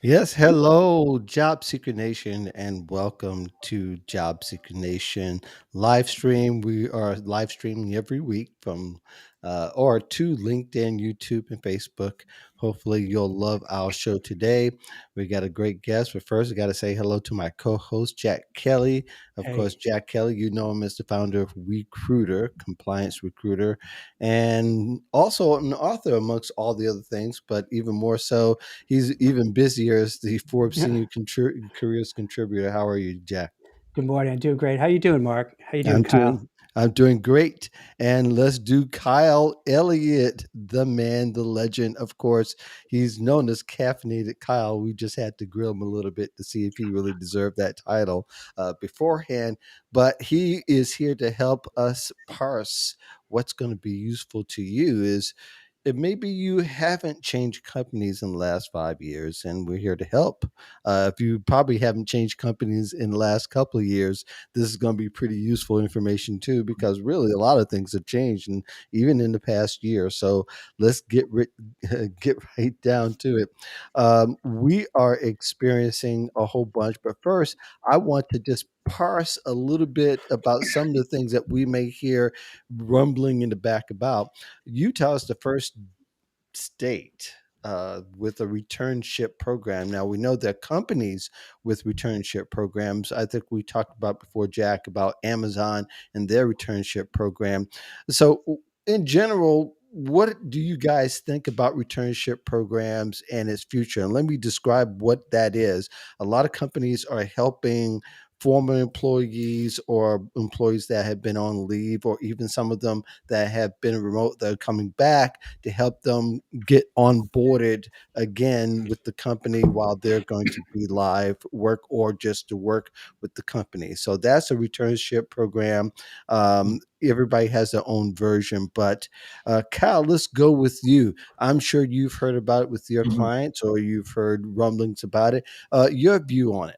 Yes, hello, Job Seeker Nation, and welcome to Job Seeker Nation live stream. We are live streaming every week from or to LinkedIn, YouTube, and Facebook. Hopefully, you'll love our show today. We got a great guest, but first, I got to say hello to my co-host Jack Kelly. Of course, Hey, Jack Kelly, you know him as the founder of Recruiter, Compliance Recruiter, and also an author amongst all the other things, but even more so he's even busier as the Forbes Senior Careers Contributor. How are you, Jack? good morning. I'm doing great. How you doing, Mark? How you doing, I'm Kyle? doing I'm doing great. And let's do Kyle Elliott, the man, the legend. Of course, he's known as Caffeinated Kyle. We just had to grill him a little bit to see if he really deserved that title beforehand. But he is here to help us parse what's going to be useful to you. Is maybe you haven't changed companies in the last 5 years, and we're here to help. If you probably haven't changed companies in the last couple of years, this is going to be pretty useful information too, because really a lot of things have changed, and even in the past year. So let's get right down to it. We are experiencing a whole bunch, but first, I want to just parse a little bit about some of the things that we may hear rumbling in the back about. Utah is the first state with a returnship program. Now, we know there are companies with returnship programs. I think we talked about before, Jack, about Amazon and their returnship program. So, in general, what do you guys think about returnship programs and its future? And let me describe what that is. A lot of companies are helping former employees or employees that have been on leave, or even some of them that have been remote that are coming back to help them get onboarded again with the company while they're going to be live work or just to work with the company. So that's a returnship program. Everybody has their own version, but Kyle, let's go with you. I'm sure you've heard about it with your Mhm. clients or you've heard rumblings about it. Your view on it.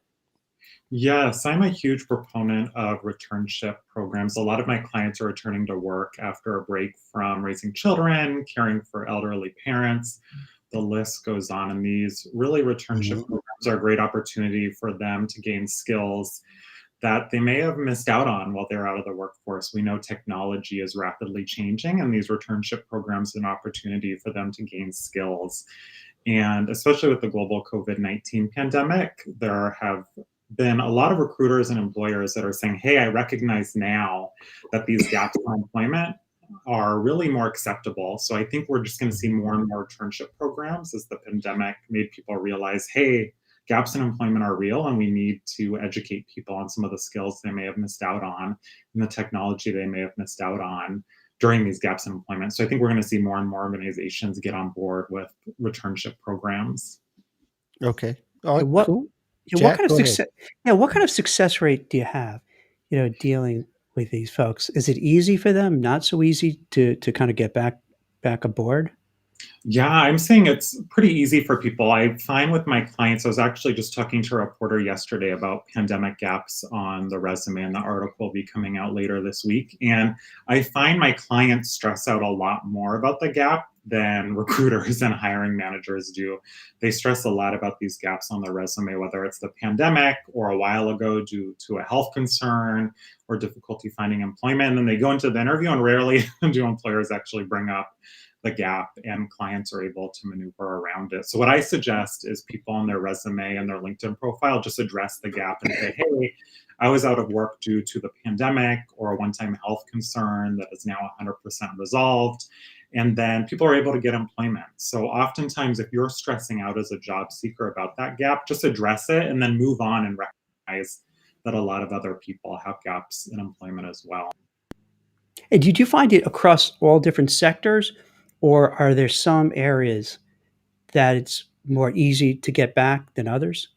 Yes, I'm a huge proponent of returnship programs. A lot of my clients are returning to work after a break from raising children, caring for elderly parents. The list goes on. And these really returnship Mhm. programs are a great opportunity for them to gain skills that they may have missed out on while they're out of the workforce. We know technology is rapidly changing, and these returnship programs are an opportunity for them to gain skills. And especially with the global COVID-19 pandemic, there have been a lot of recruiters and employers that are saying, hey, I recognize now that these gaps in employment are really more acceptable. So I think we're just going to see more and more internship programs as the pandemic made people realize, hey, gaps in employment are real and we need to educate people on some of the skills they may have missed out on and the technology they may have missed out on during these gaps in employment. So I think we're going to see more and more organizations get on board with returnship programs. Okay. All Yeah, right. what Cool. yeah, what Jack, kind of go ahead. success yeah, what kind of success rate do you have, dealing with these folks? Is it easy for them? Not so easy to kind of get back aboard? Yeah, I'm saying it's pretty easy for people. I find with my clients, I was actually just talking to a reporter yesterday about pandemic gaps on the resume, and the article will be coming out later this week. And I find my clients stress out a lot more about the gap than recruiters and hiring managers do. They stress a lot about these gaps on the resume, whether it's the pandemic or a while ago due to a health concern or difficulty finding employment. And then they go into the interview, and rarely do employers actually bring up the gap, and clients are able to maneuver around it. So what I suggest is people on their resume and their LinkedIn profile just address the gap and say, hey, I was out of work due to the pandemic or a one-time health concern that is now 100% resolved. And then people are able to get employment. So oftentimes, if you're stressing out as a job seeker about that gap, just address it and then move on and recognize that a lot of other people have gaps in employment as well. And did you find it across all different sectors, or are there some areas that it's more easy to get back than others?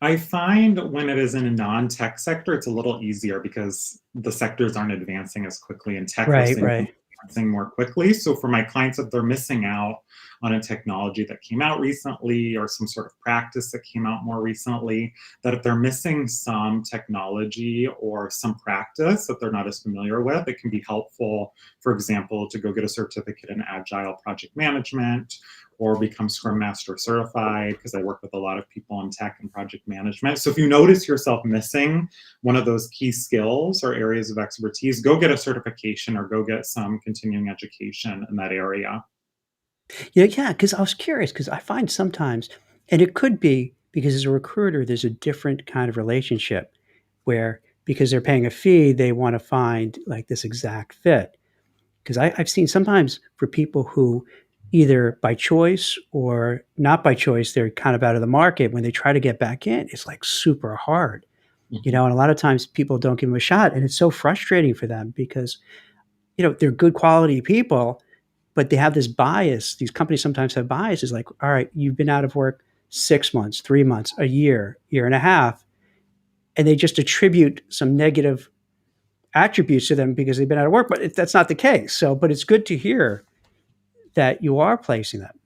I find when it is in a non-tech sector, it's a little easier because the sectors aren't advancing as quickly. In tech, we're Right, seeing right. them advancing more quickly. So for my clients, if they're missing out on a technology that came out recently or some sort of practice that came out more recently, that if they're missing some technology or some practice that they're not as familiar with, it can be helpful, for example, to go get a certificate in agile project management or become Scrum Master certified, because I work with a lot of people in tech and project management. So if you notice yourself missing one of those key skills or areas of expertise, go get a certification or go get some continuing education in that area. Yeah, because I was curious because I find sometimes, and it could be because as a recruiter, there's a different kind of relationship where because they're paying a fee, they want to find like this exact fit. Because I've seen sometimes for people who either by choice or not by choice, they're kind of out of the market. When they try to get back in, it's like super hard, Mhm. and a lot of times people don't give them a shot. And it's so frustrating for them because, they're good quality people, but they have this bias. These companies sometimes have biases like, all right, you've been out of work 6 months, 3 months, a year and a half, and they just attribute some negative attributes to them because they've been out of work. But that's not the case. So, but it's good to hear that you are placing them.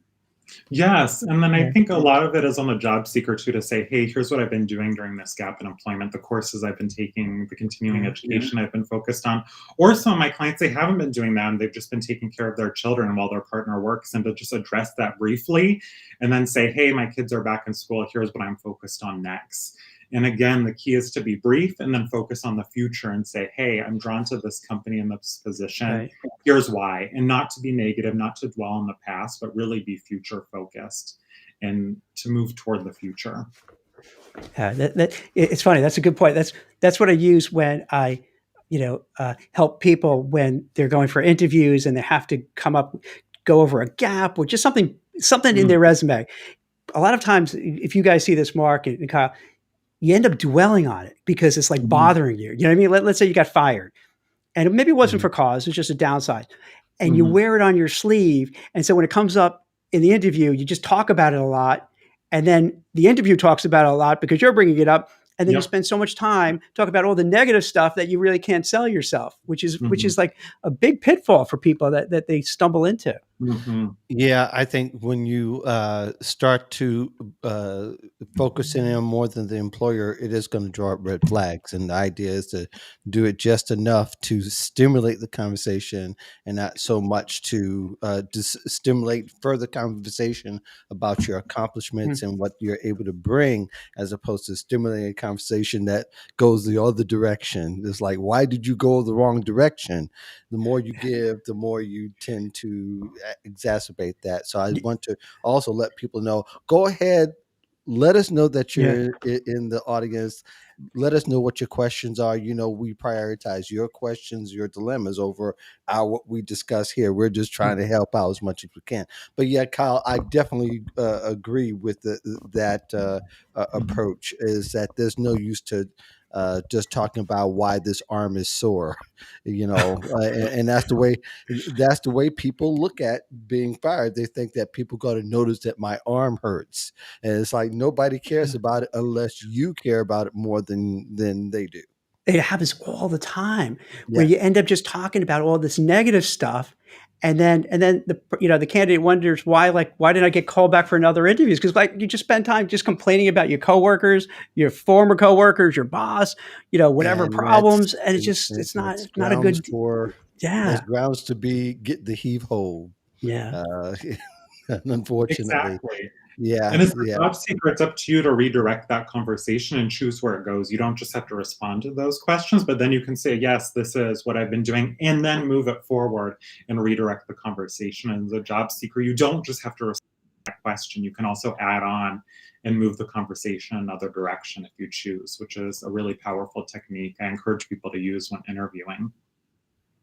Yes, and then I Yeah. think a lot of it is on the job seeker too, to say, hey, here's what I've been doing during this gap in employment, the courses I've been taking, the continuing education I've been focused on. Or some of my clients, they haven't been doing that and they've just been taking care of their children while their partner works, and to just address that briefly and then say, hey, my kids are back in school, here's what I'm focused on next. And again, the key is to be brief and then focus on the future and say, hey, I'm drawn to this company in this position. Right. Here's why. And not to be negative, not to dwell on the past, but really be future focused and to move toward the future. Yeah, it's funny. That's a good point. That's what I use when I, help people when they're going for interviews and they have to go over a gap or just something in Mm, their resume. A lot of times, if you guys see this, Mark and Kyle, you end up dwelling on it because it's like mhm, bothering you. You know what I mean? Let's say you got fired and maybe it wasn't Mhm. for cause, it's just a downside. And you mhm. wear it on your sleeve. And so when it comes up in the interview, you just talk about it a lot. And then the interview talks about it a lot because you're bringing it up. And then you Yep. spend so much time talking about all the negative stuff that you really can't sell yourself, which is Mhm, like a big pitfall for people that they stumble into. mhm. Yeah, I think when you start to uh, focus in on more than the employer, it is going to draw up red flags. And the idea is to do it just enough to stimulate the conversation and not so much to just stimulate further conversation about your accomplishments Mm. and what you're able to bring, as opposed to stimulating a conversation that goes the other direction. It's like, why did you go the wrong direction? The more you give, the more you tend to exacerbate that. So I want to also let people know, go ahead, let us know that Yeah. you're in the audience. Let us know what your questions are. We prioritize your questions, your dilemmas over what we discuss here. We're just trying to help out as much as we can. But yeah, Kyle, I definitely agree with that approach. Is that there's no use to just talking about why this arm is sore, and that's the way people look at being fired. They think that people got to notice that my arm hurts, and it's like nobody cares about it unless you care about it more than they do. It happens all the time where Yeah, you end up just talking about all this negative stuff. And then the candidate wonders why didn't I get called back for another interviews? Because like you just spend time just complaining about your coworkers, your former coworkers, your boss, whatever and that's problems. And and, it's not that's not a grounds good. for that's Yeah. grounds to be get the heave ho. Yeah. Uh, unfortunately, Exactly. And yeah, as yeah, a job seeker, it's up to you to redirect that conversation and choose where it goes. You don't just have to respond to those questions, but then you can say, yes, this is what I've been doing, and then move it forward and redirect the conversation. And as a job seeker, you don't just have to respond to that question. You can also add on and move the conversation in another direction if you choose, which is a really powerful technique I encourage people to use when interviewing.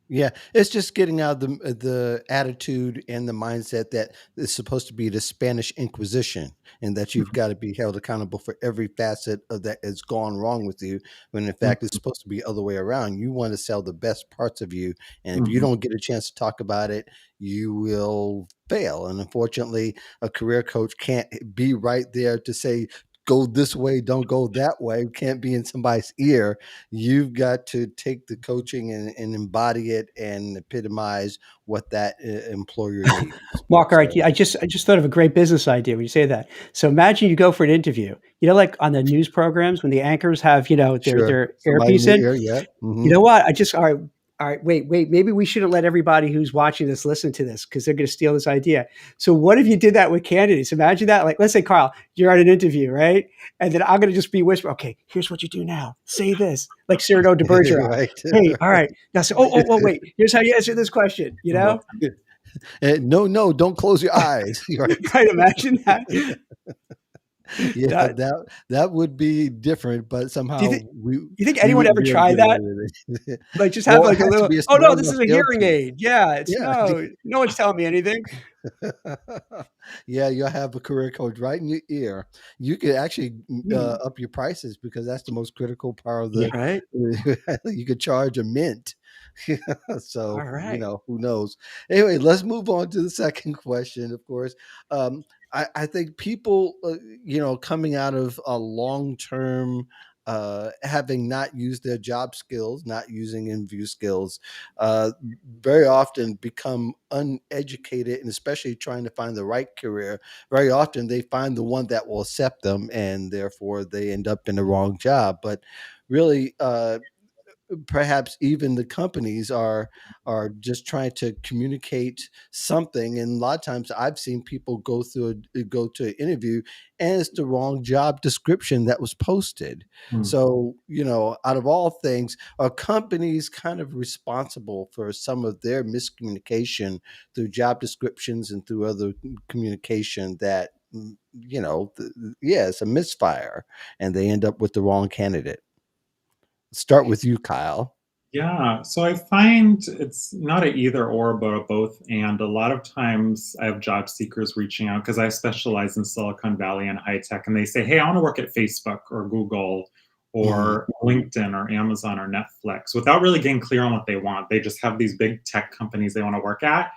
yeah. It's just getting out of the attitude and the mindset that it's supposed to be the Spanish Inquisition, and that you've got to be held accountable for every facet of that has gone wrong with you. When in fact it's supposed to be other way around. You want to sell the best parts of you, and if you Mhm. don't get a chance to talk about it, you will fail. And unfortunately, a career coach can't be right there to say, go this way, don't go that way. Can't be in somebody's ear. You've got to take the coaching and embody it and epitomize what that employer needs. Mark, all right, So I just thought of a great business idea when you say that. So imagine you go for an interview. Like on the news programs when the anchors have, their sure, their somebody in earpiece the in. ear, yeah. You Hmm. know what? All right. all right, wait, maybe we shouldn't let everybody who's watching this listen to this because they're going to steal this idea. So what if you did that with candidates? Imagine that. Like, let's say, Carl, you're at an interview, right? And then I'm going to just be whispering, okay, here's what you do now. Say this, like Cyrano de Bergerac. Right. Hey, all right. Now, say, wait, here's how you answer this question, you know? And no, don't close your eyes. Right. Right, imagine that. Yeah, That- that would be different, but do you somehow think, we you think we anyone wouldn't ever be able to tried get away that? with it. Like just have Well, it like a has to little, be a oh no, strong this enough is a sales hearing team. aid. Yeah, it's Yeah. no one's telling me anything. Yeah, you'll have a career coach right in your ear. You could actually up your prices because that's the most critical part of Yeah, the. right. You could charge a mint. So All right. who knows? Anyway, let's move on to the second question. Of course, um, I think people, coming out of a long term. Having not used their job skills, not using interview skills, uh, very often become uneducated, and especially trying to find the right career. Very often they find the one that will accept them, and therefore they end up in the wrong job. But really, perhaps even the companies are just trying to communicate something, and a lot of times I've seen people go to an interview and it's the wrong job description that was posted. Mm. So out of all things, are companies kind of responsible for some of their miscommunication through job descriptions and through other communication that it's a misfire and they end up with the wrong candidate? Start with you, Kyle. Yeah, so I find it's not a either or, but a both. And a lot of times I have job seekers reaching out because I specialize in Silicon Valley and high tech, and they say, hey, I want to work at Facebook or Google Mhm. or LinkedIn or Amazon or Netflix without really getting clear on what they want. They just have these big tech companies they want to work at,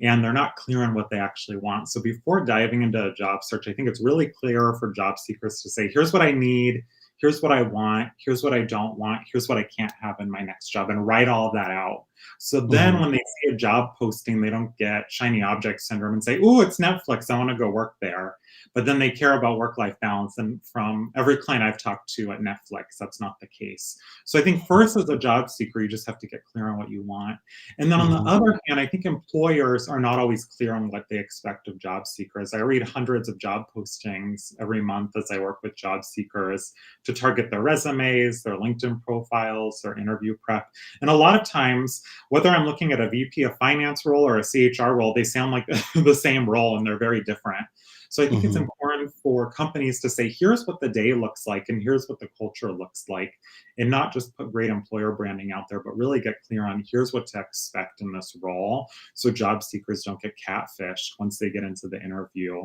and they're not clear on what they actually want. So before diving into a job search, I think it's really clear for job seekers to say, here's what I need, here's what I want, here's what I don't want, here's what I can't have in my next job, and write all of that out. So then Mhm. when they see a job posting, they don't get shiny object syndrome and say, oh, it's Netflix, I want to go work there. But then they care about work-life balance. And from every client I've talked to at Netflix, that's not the case. So I think first, as a job seeker, you just have to get clear on what you want. And then on the Mhm. other hand, I think employers are not always clear on what they expect of job seekers. I read hundreds of job postings every month as I work with job seekers to target their resumes, their LinkedIn profiles, their interview prep. And a lot of times, whether I'm looking at a VP of finance role or a CHR role, they sound like the same role and they're very different. So I think it's Mhm. important for companies to say, here's what the day looks like and here's what the culture looks like, and not just put great employer branding out there, but really get clear on here's what to expect in this role, so job seekers don't get catfished once they get into the interview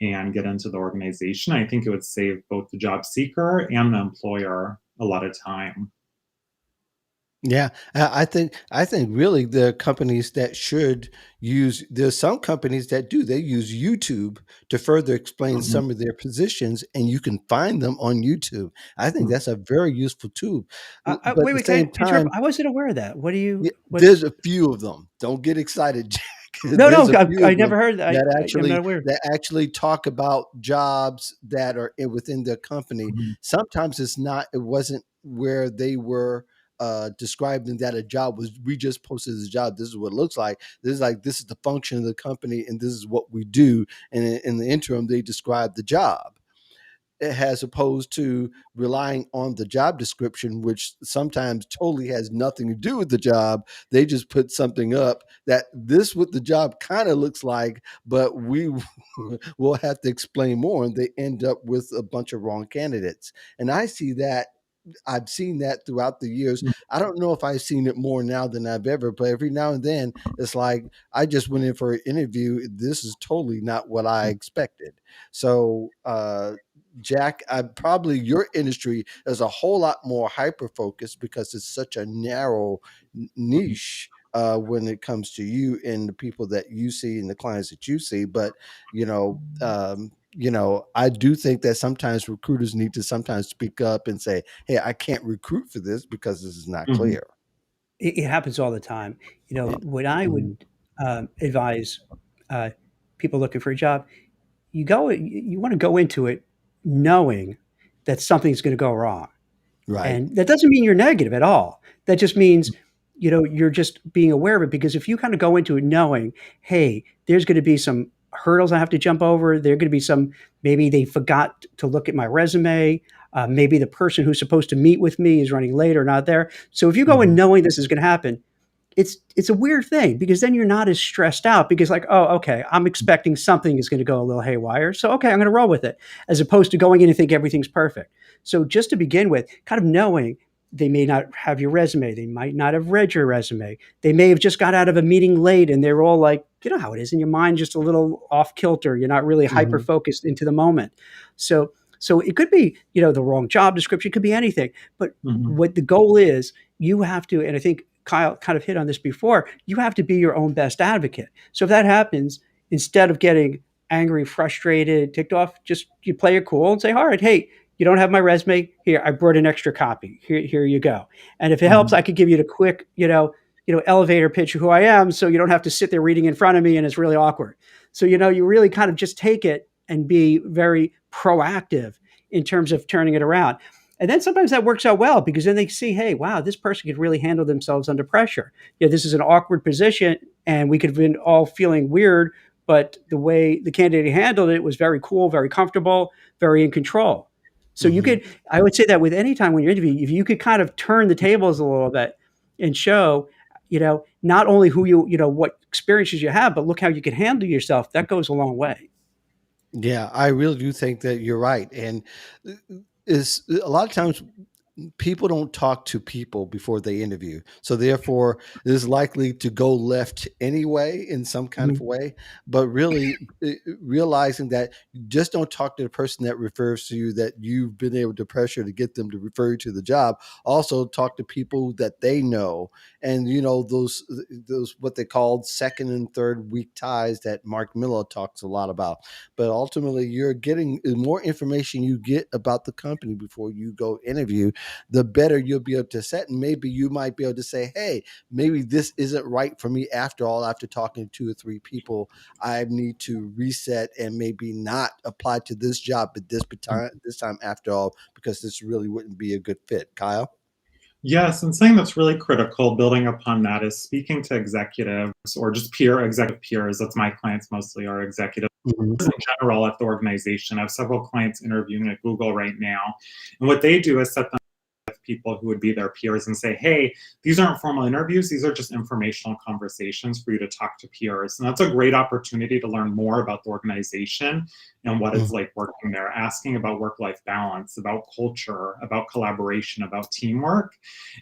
and get into the organization. I think it would save both the job seeker and the employer a lot of time. Yeah, I think really there are companies that should use. There's some companies that do. They use YouTube to further explain Mhm. some of their positions, and you can find them on YouTube. I think Mm. that's a very useful tool. But at Wait, the wait, can same I interrupt? time, I wasn't aware of that. What do you, yeah, what? there's a few of them. Don't get excited, Jack. No, There's no, a few I of them never heard that. that I'm not actually aware. that actually talk about jobs that are within their company. Mhm. Sometimes it wasn't where they were describing that a job was. We just posted this job. This is what it looks like. This is the function of the company, and this is what we do. And in the interim, they describe the job, as opposed to relying on the job description, which sometimes totally has nothing to do with the job. They just put something up that this what the job kind of looks like, but we will have to explain more, and they end up with a bunch of wrong candidates. And I've seen that throughout the years. I don't know if I've seen it more now than I've ever, but every now and then it's like I just went in for an interview. This is totally not what I expected. So, Jack, probably your industry is a whole lot more hyper focused because it's such a narrow niche when it comes to you and the people that you see and the clients that you see. But I do think that sometimes recruiters need to sometimes speak up and say, "Hey, I can't recruit for this because this is not Mhm. clear." It happens all the time. You know, what I would Mhm. advise uh, people looking for a job, you want to go into it knowing that something's going to go wrong. Right. And that doesn't mean you're negative at all. That just means you're just being aware of it, because if you kind of go into it knowing, hey, there's going to be some hurdles I have to jump over. There are going to be some, maybe they forgot to look at my resume. Maybe the person who's supposed to meet with me is running late or not there. So if you go in Mhm. knowing this is going to happen, it's a weird thing, because then you're not as stressed out, because like, oh, okay, I'm expecting something is going to go a little haywire, so okay, I'm going to roll with it, as opposed to going in and think everything's perfect. So just to begin with, kind of knowing they may not have your resume, they might not have read your resume, they may have just got out of a meeting late and they're all like, you know how it is in your mind, just a little off kilter, you're not really hyper Mhm. focused into the moment. So it could be, the wrong job description, it could be anything, but Mhm. what the goal is, you have to, and I think Kyle kind of hit on this before, you have to be your own best advocate. So if that happens, instead of getting angry, frustrated, ticked off, just you play it cool and say, all right, hey, you don't have my resume. Here, I brought an extra copy. Here you go. And if it helps, Mhm. I could give you the quick, elevator pitch of who I am, so you don't have to sit there reading in front of me and it's really awkward. So, you really kind of just take it and be very proactive in terms of turning it around. And then sometimes that works out well, because then they see, hey, wow, this person could really handle themselves under pressure. This is an awkward position and we could have been all feeling weird, but the way the candidate handled it was very cool, very comfortable, very in control. So Mhm. I would say that with any time when you're interviewing, if you could kind of turn the tables a little bit and show, not only what experiences you have, but look how you can handle yourself, that goes a long way. Yeah, I really do think that you're right, and is a lot of times people don't talk to people before they interview. So therefore, it is likely to go left anyway in some kind of Mhm. way. But really realizing that you just don't talk to the person that refers to you, that you've been able to pressure to get them to refer you to the job. Also talk to people that they know. And those what they call second and third week ties that Mark Miller talks a lot about. But ultimately you're getting the more information you get about the company before you go interview, the better you'll be able to set. And maybe you might be able to say, hey, maybe this isn't right for me after all. After talking to two or three people, I need to reset and maybe not apply to this job at this time after all, because this really wouldn't be a good fit. Kyle? Yes, and something that's really critical, building upon that, is speaking to executives or just executive peers. That's my clients mostly are executives Mhm. in general at the organization. I have several clients interviewing at Google right now. And what they do is set them with people who would be their peers and say, hey, these aren't formal interviews. These are just informational conversations for you to talk to peers. And that's a great opportunity to learn more about the organization and what it's Mhm. like working there, asking about work-life balance, about culture, about collaboration, about teamwork,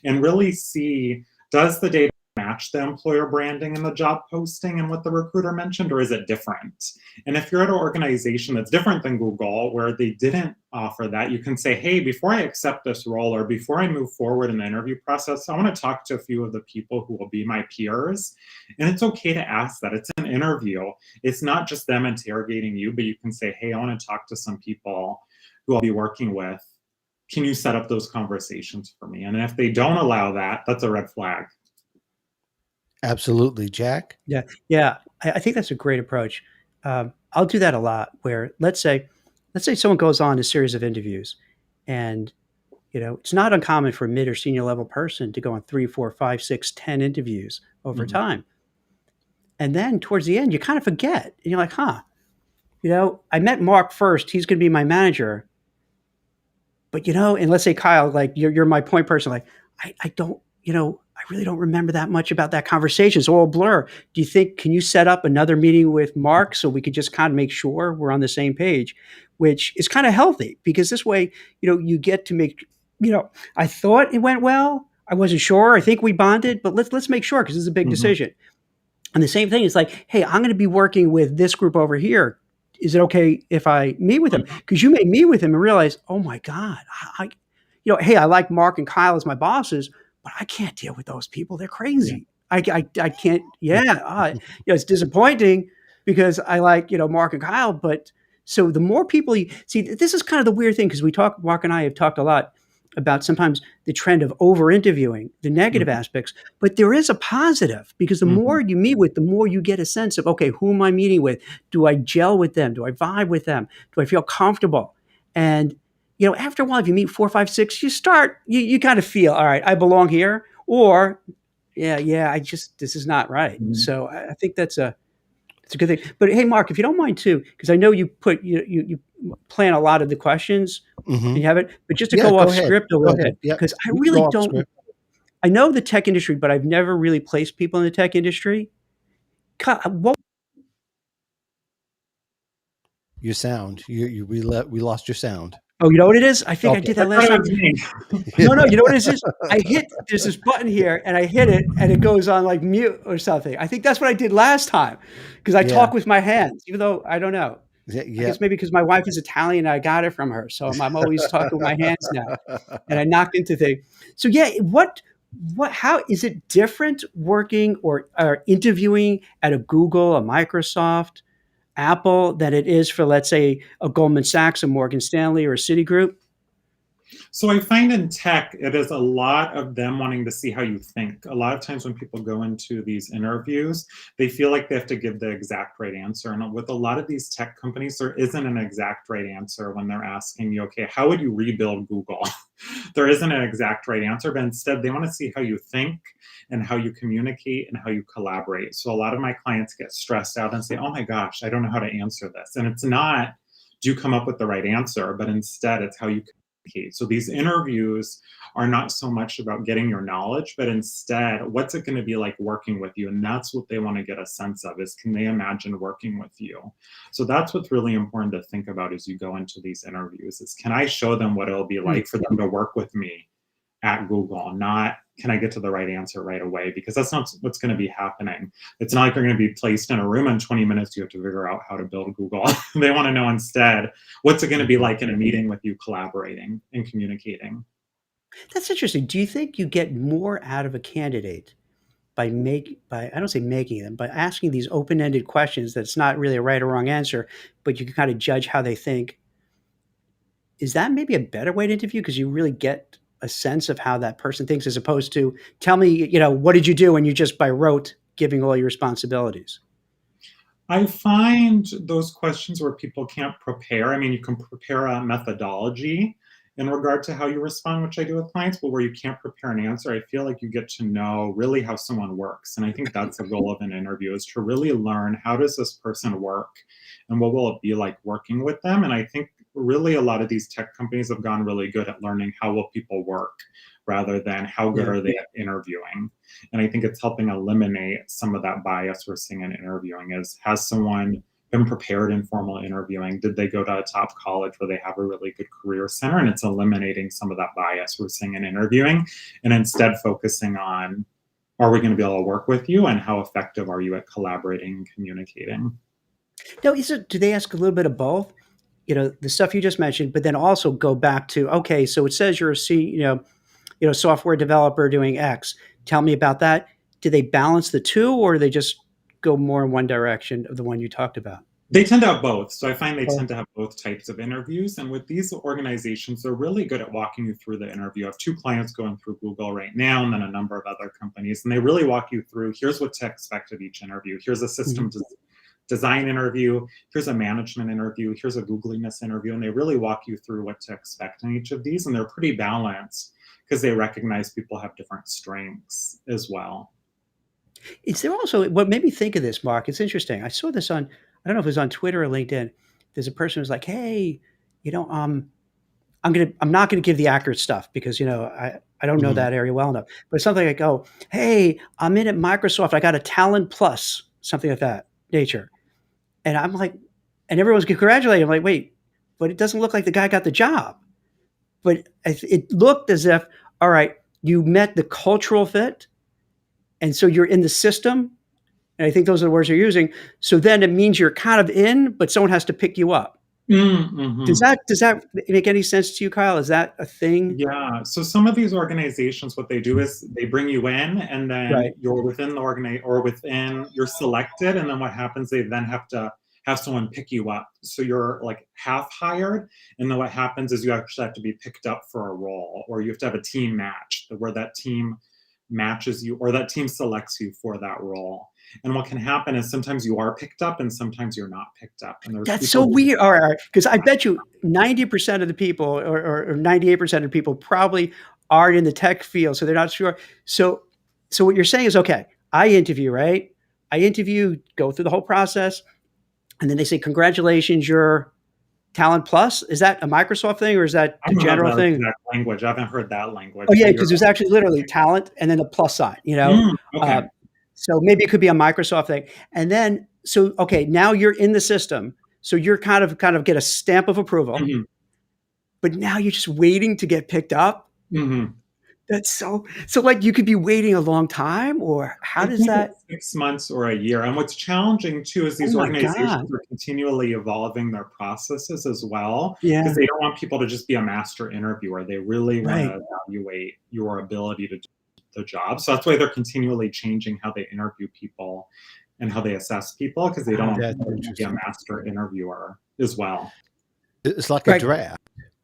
and really see, does the data match the employer branding and the job posting and what the recruiter mentioned, or is it different? And if you're at an organization that's different than Google, where they didn't offer that, you can say, hey, before I accept this role or before I move forward in the interview process, I want to talk to a few of the people who will be my peers. And it's okay to ask that. It's an interview. It's not just them interrogating you, but you can say, hey, I want to talk to some people who I'll be working with. Can you set up those conversations for me? And if they don't allow that, that's a red flag. Absolutely. Jack? Yeah, yeah, I think that's a great approach. I'll do that a lot. Where let's say someone goes on a series of interviews, and it's not uncommon for a mid or senior level person to go on 3, 4, 5, 6, 10 interviews over Mhm. time, and then towards the end, you kind of forget, and you're like, huh, I met Mark first. He's going to be my manager, but and let's say Kyle, like you're my point person, like I don't, I really don't remember that much about that conversation. It's all a blur. Do you think, can you set up another meeting with Mark so we could just kind of make sure we're on the same page, which is kind of healthy, because this way, you get to make, I thought it went well. I wasn't sure. I think we bonded, but let's make sure, because this is a big Mhm. decision. And the same thing is like, hey, I'm going to be working with this group over here. Is it okay if I meet with them? Because you may meet with them and realize, oh my God, hey, I like Mark and Kyle as my bosses, but I can't deal with those people. They're Yeah. crazy. I can't. Yeah, it's disappointing, because I like Mark and Kyle, but so the more people you see, this is kind of the weird thing, because Mark and I have talked a lot about sometimes the trend of over interviewing, the negative Mhm. aspects, but there is a positive, because the Mhm. more you meet with, the more you get a sense of, okay, who am I meeting with? Do I gel with them? Do I vibe with them? Do I feel comfortable? And after a while, if you meet 4, 5, 6, you kind of feel, all right, I belong here, or yeah, this is not right. Mhm. So I think it's a good thing. But hey, Mark, if you don't mind too, because I know you plan a lot of the questions Hmm. and you have it, but just to Yeah, go go off ahead. script a Go little ahead. bit, Yep. because I You can really go off don't. script. I know the tech industry, but I've never really placed people in the tech industry. What? Your sound. We lost your sound. Oh, you know what it is? I think I Okay. did I that thought last it time. was me. No, no, you know what it is? I hit there's this button here, and I hit it, and it goes on like mute or something. I think that's what I did last time, because I Yeah. talk with my hands, even though I don't know. I guess Yep. maybe because my wife is Italian, and I got it from her, so I'm always talking with my hands now, and I knocked into things. So yeah, how is it different working or interviewing at a Google, a Microsoft, Apple than it is for, let's say, a Goldman Sachs, a Morgan Stanley, or a Citigroup? So I find in tech, it is a lot of them wanting to see how you think. A lot of times when people go into these interviews, they feel like they have to give the exact right answer. And with a lot of these tech companies, there isn't an exact right answer when they're asking you, okay, how would you rebuild Google? There isn't an exact right answer, but instead they want to see how you think and how you communicate and how you collaborate. So a lot of my clients get stressed out and say, oh my gosh, I don't know how to answer this. And it's not, do you come up with the right answer, but instead it's how you communicate. So these interviews are not so much about getting your knowledge, but instead, what's it going to be like working with you? And that's what they want to get a sense of is, can they imagine working with you? So that's what's really important to think about as you go into these interviews is, can I show them what it'll be Hmm. like for them to work with me at Google, not can I get to the right answer right away? Because that's not what's going to be happening. It's not like you're going to be placed in a room in 20 minutes. You have to figure out how to build Google. They want to know instead, what's it going to be Mhm. like in a meeting with you collaborating and communicating? That's interesting. Do you think you get more out of a candidate by I don't say making them, but asking these open-ended questions that's not really a right or wrong answer, but you can kind of judge how they think? Is that maybe a better way to interview because you really get a sense of how that person thinks as opposed to tell me, what did you do, and you just by rote giving all your responsibilities? I find those questions where people can't prepare. I mean, you can prepare a methodology in regard to how you respond, which I do with clients, but where you can't prepare an answer, I feel like you get to know really how someone works. And I think that's the goal of an interview is to really learn, how does this person work and what will it be like working with them? And I think really a lot of these tech companies have gone really good at learning how will people work rather than how good Yeah. are they at interviewing. And I think it's helping eliminate some of that bias we're seeing in interviewing is, has someone been prepared in formal interviewing? Did they go to a top college where they have a really good career center? And it's eliminating some of that bias we're seeing in interviewing and instead focusing on, are we going to be able to work with you and how effective are you at collaborating and communicating? Now, do they ask a little bit of both? The stuff you just mentioned, but then also go back to, okay, so it says you're a software developer doing X. Tell me about that. Do they balance the two, or do they just go more in one direction of the one you talked about? They tend to have both. So I find they Oh, tend to have both types of interviews. And with these organizations, they're really good at walking you through the interview. I have two clients going through Google right now, and then a number of other companies. And they really walk you through, here's what to expect of each interview. Here's a mhm. system design interview. Here's a management interview. Here's a Googliness interview. And they really walk you through what to expect in each of these. And they're pretty balanced because they recognize people have different strengths as well. Is there also what made me think of this, Mark? It's interesting. I saw this on, I don't know if it was on Twitter or LinkedIn. There's a person who's like, "Hey, you know, um, I'm not gonna give the accurate stuff because I don't know Mhm. that area well enough." But it's something like, "Oh, hey, I'm in at Microsoft. I got a Talent Plus," something like that nature. And I'm like, and everyone's congratulating. I'm like, wait, but it doesn't look like the guy got the job. But it looked as if, all right, you met the cultural fit, and so you're in the system. And I think those are the words you're using. So then it means you're kind of in, but someone has to pick you up. Does Mm-hmm. that make any sense to you, Kyle? Is that a thing? Yeah. So some of these organizations, what they do is they bring you in and Right. then you're within the or within, you're selected. And then what happens, they then have to have someone pick you up. So you're like half hired. And then what happens is you actually have to be picked up for a role, or you have to have a team match where that team matches you or that team selects you for that role. And what can happen is sometimes you are picked up and sometimes you're not picked up. And there's That's people so who, weird. All right, because I bet you 90% of the people, or 98% of people, probably aren't in the tech field, so they're not sure. So So what you're saying is, okay, I interview, right? I interview, go through the whole process, and then they say, congratulations, you're Talent Plus. Is that a Microsoft thing or is that I the don't know general that thing? exact language. I haven't heard that Oh language, yeah, but because you're there's actually literally talent and then a plus sign, okay. so maybe it could be a Microsoft thing. And then, so, okay, now you're in the system. So you're kind of get a stamp of approval, Mhm, but now you're just waiting to get picked up. mhm. That's so like you could be waiting a long time, or how I does think that? it's 6 months or a year, and what's challenging too is Oh these my God. organizations are continually evolving their processes as well, because Yeah, they don't want people to just be a master interviewer. They really right. wanna evaluate your ability to do the job, so that's why they're continually changing how they interview people and how they assess people, because they don't Wow. want That's people to be a interesting. master interviewer as well. It's like a Right. draft.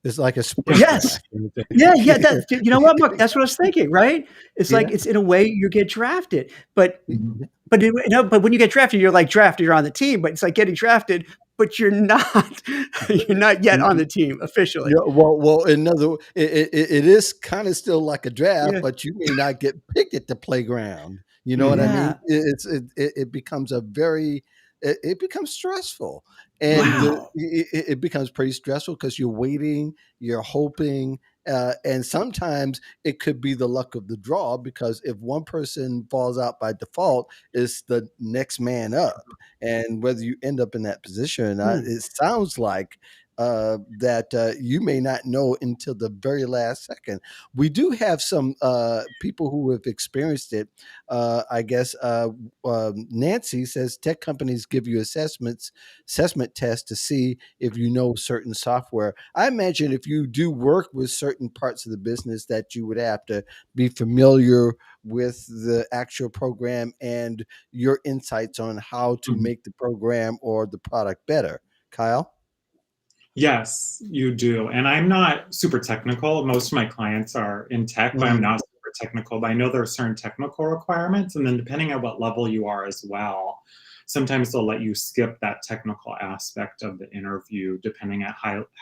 It's like a sports Yeah. Yes. draft. Yeah, yeah, that you know what, Mark? That's what I was thinking, right? It's like Yeah. it's in a way you get drafted, but Mhm. but when you get drafted, you're like drafted, you're on the team, but it's like getting drafted, but you're not you're not yet on the team officially. Yeah, well, it is kind of still like a draft, Yeah, but you may not get picked at the playground. You know what I Mhm. mean? yeah. It becomes a very it becomes stressful, and Mhm. Wow. it becomes pretty stressful because you're waiting, you're hoping, and sometimes it could be the luck of the draw because if one person falls out by default, it's the next man up, and whether you end up in that position or not, Hmm. it sounds like that you may not know until the very last second. We do have some people who have experienced it. I guess Nancy says tech companies give you assessment tests to see if you know certain software. I imagine if you do work with certain parts of the business that you would have to be familiar with the actual program and your insights on how to Mhm. make the program or the product better. Kyle? Yes, you do. And I'm not super technical. Most of my clients are in tech, but I'm Mhm. not super technical. But I know there are certain technical requirements. And then depending on what level you are as well, sometimes they'll let you skip that technical aspect of the interview, depending on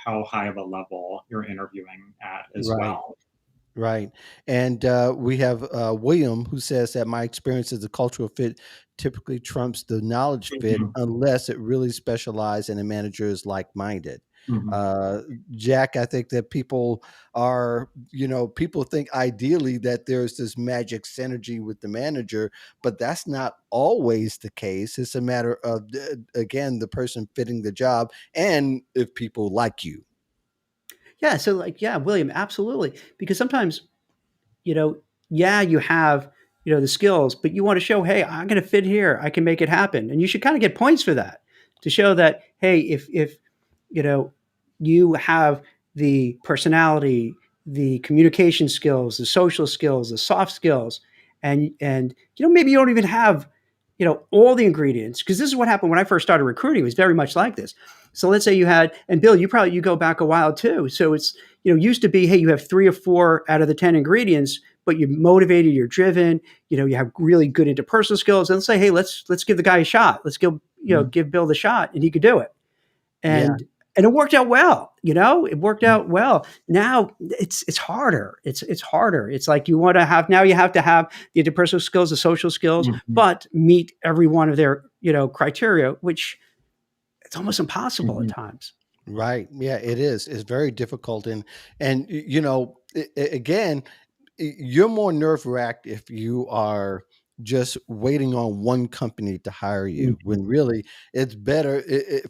how high of a level you're interviewing at as Right. well. Right. And we have William who says that my experience as a cultural fit typically trumps the knowledge fit Mhm, unless it really specialized and the manager is like minded. mhm, Uh, Jack, I think that people are, people think ideally that there's this magic synergy with the manager, but that's not always the case. It's a matter of, again, the person fitting the job and if people like you. Yeah, so like, yeah, William, absolutely. Because sometimes, you know, yeah, you have, the skills, but you want to show, hey, I'm going to fit here. I can make it happen. And you should kind of get points for that to show that, hey, if you know, you have the personality, the communication skills, the social skills, the soft skills, and maybe you don't even have, all the ingredients. Because this is what happened when I first started recruiting. It was very much like this. So let's say you had, and Bill, you go back a while too. So it's used to be, hey, you have 3 or 4 out of the 10 ingredients, but you're motivated, you're driven, you have really good interpersonal skills. And let's say, hey, let's give the guy a shot. Let's give Mhm. give Bill the shot, and he could do it. Yeah. And it worked out well. It worked out well. Now it's harder. It's harder. It's like you want to have now you have to have the interpersonal skills, the social skills, mhm, but meet every one of their criteria, which it's almost impossible at mhm, times. Right. Yeah, it is. It's very difficult, and again, you're more nerve wracked if you are just waiting on one company to hire you. mhm, When really, it's better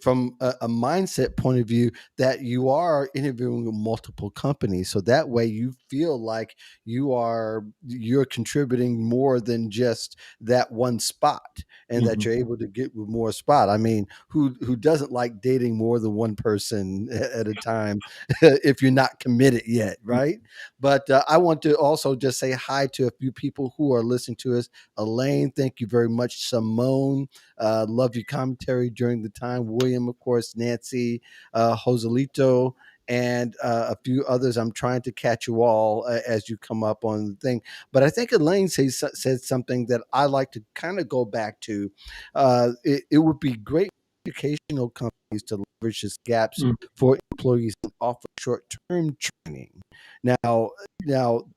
from a mindset point of view that you are interviewing with multiple companies, so that way you feel like you're contributing more than just that one spot, and that mhm, you're able to get with more spot. I mean, who doesn't like dating more than one person at a time if you're not committed yet, right? But I want to also just say hi to a few people who are listening to us. Elaine, thank you very much. Simone, love your commentary during the time. William, of course, Nancy, Joselito, and a few others. I'm trying to catch you all as you come up on the thing. But I think Elaine said something that I like to kind of go back to. It would be great for educational companies to leverage these gaps mhm, for employees and offer short-term training. Now,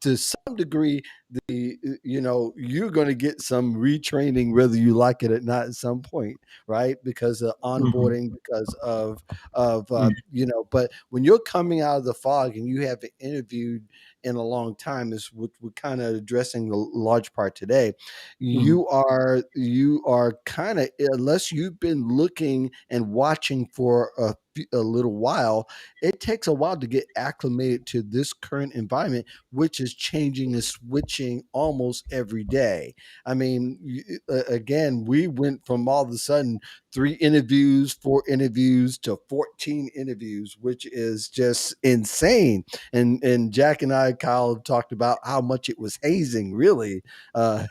to some degree, you're going to get some retraining whether you like it or not at some point, right? Because of Mhm. onboarding, because but when you're coming out of the fog and you haven't interviewed in a long time, is what we're kind of addressing the large part today. Mhm. You are kind of, unless you've been looking and watching for a little while, it takes a while to get acclimated to this current environment, which is changing and switching almost every day. I mean, again, we went from all of a sudden 3 interviews, 4 interviews to 14 interviews, which is just insane. And Jack and I, Kyle, talked about how much it was hazing, really. Uh,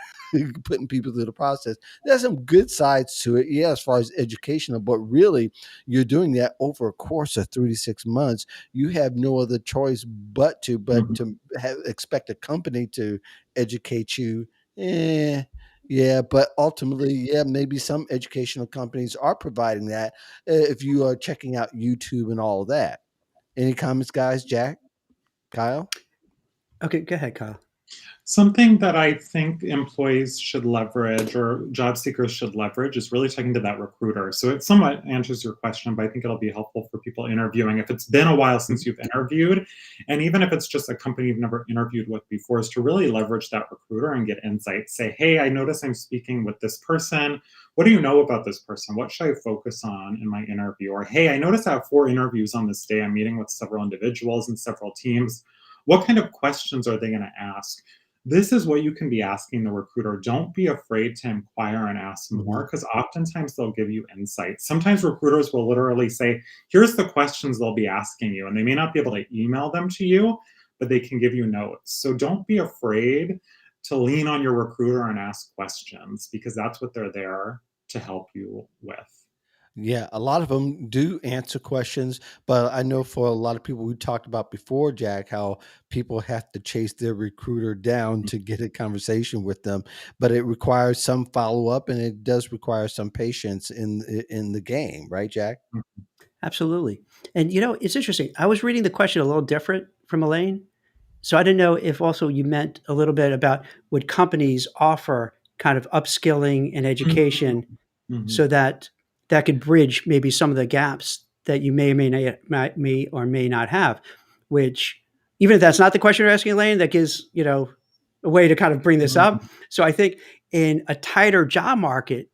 Putting people through the process. There's some good sides to it, yeah, as far as educational, but really, you're doing that over a course of 3 to 6 months. You have no other choice but Mhm. to expect a company to educate you. Eh, yeah, but ultimately, yeah, maybe some educational companies are providing that if you are checking out YouTube and all of that. Any comments, guys? Jack, Kyle? Okay, go ahead, Kyle. Something that I think employees should leverage or job seekers should leverage is really talking to that recruiter. So it somewhat answers your question, but I think it'll be helpful for people interviewing. If it's been a while since you've interviewed, and even if it's just a company you've never interviewed with before, is to really leverage that recruiter and get insights. Say, hey, I notice I'm speaking with this person. What do you know about this person? What should I focus on in my interview? Or, hey, I notice I have 4 interviews on this day. I'm meeting with several individuals and several teams. What kind of questions are they going to ask? This is what you can be asking the recruiter. Don't be afraid to inquire and ask Hmm. more because oftentimes they'll give you insights. Sometimes recruiters will literally say, here's the questions they'll be asking you. And they may not be able to email them to you, but they can give you notes. So don't be afraid to lean on your recruiter and ask questions because that's what they're there to help you with. Yeah, a lot of them do answer questions, but I know for a lot of people we talked about before, Jack, how people have to chase their recruiter down to get a conversation with them. But it requires some follow up, and it does require some patience in the game, right, Jack? Absolutely. And it's interesting. I was reading the question a little different from Elaine. So I didn't know if also you meant a little bit about would companies offer kind of upskilling and education Mhm. so that that could bridge maybe some of the gaps that you may or may not have, which even if that's not the question you're asking, Elaine, that gives, a way to kind of bring this up. Mhm. So I think in a tighter job market,